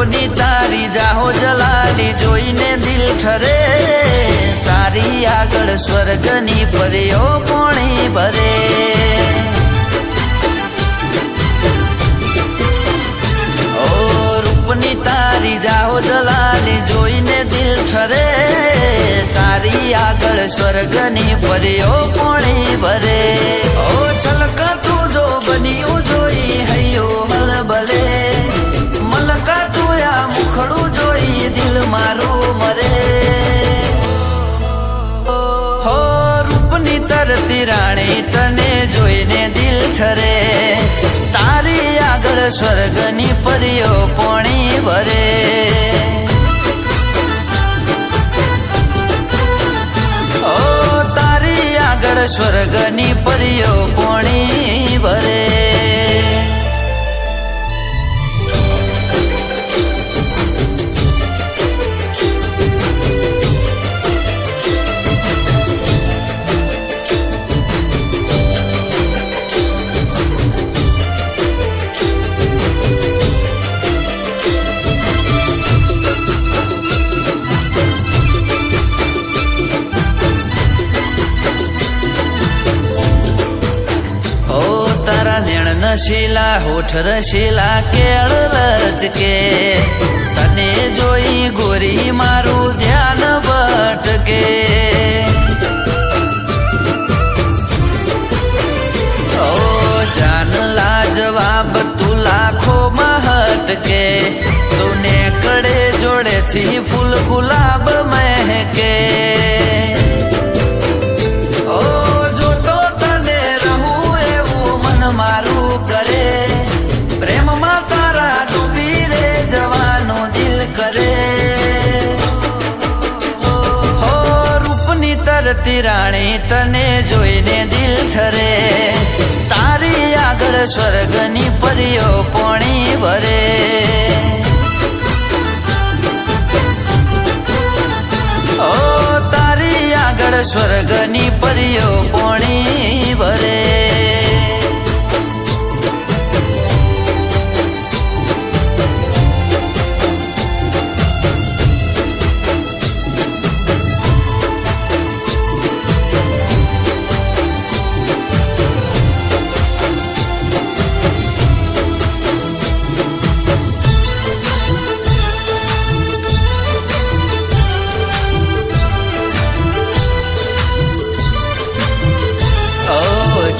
रूपनी तारी जाहो जलाली जोईने दिल ठरे तारी आगळ स्वर्गनी परीओ पोणी भरे ओ रूपनी तारी जाहो जलाली जोईने दिल ठरे तारी आगळ स्वर्गनी परीओ पोणी भरे ओ छलका तू जो बनियो जोई हयो हलबले मलका तुया मुखड़ू जोई दिल मारो मरे हो रूपनी तरती राणी तने जोईने दिल ठरे तारी आगळ स्वर्गनी परीओ पोणी भरे ओ तारी आगळ स्वर्गनी परीओ पोणी भरे नेण नशीला होठ रशीला केळ लचके तने जोई गोरी मारू ध्यान भटके ओ जान लाजवाब तू लाखो महटके तूने कड़े जोड़े थी फूल गुलाब महके मारू करे प्रेम मा तारा डूबी रे जवानो दिल करे हो रूपनी तरती राणी तने जोईने दिल ठरे तारी आगळ स्वर्गनी परीओ पोणी भरे ओ तारी आगळ स्वर्गनी परीओ पोणी भरे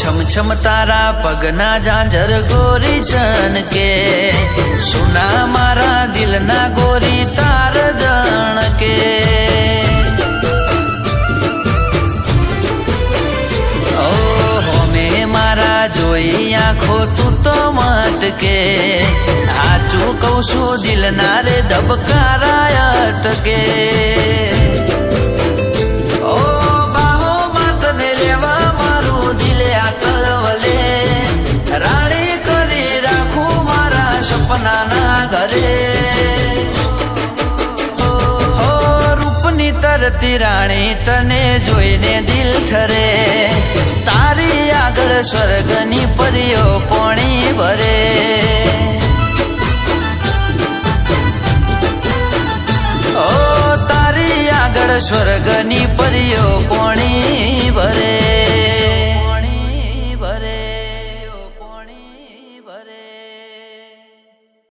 छम छम तारा पगना झांझर गोरी छन के सुना मारा दिल ना गोरी तार जन के ओ होमे मारा जोई आँखो तू तो मट के हाचू कौशु दिल ना रे धबकारा अटके ओ बाहो मात ने रेवा मारू दिले कलवले राणी करी राखू मारा सपना ना घरे हो रूपनी तरती राणी तने जोईने दिल ठरे तारी आगळ स्वर्गनी परीओ पोणी भरे ओ तारी आगळ स्वर्गनी परीओ पोणी भरे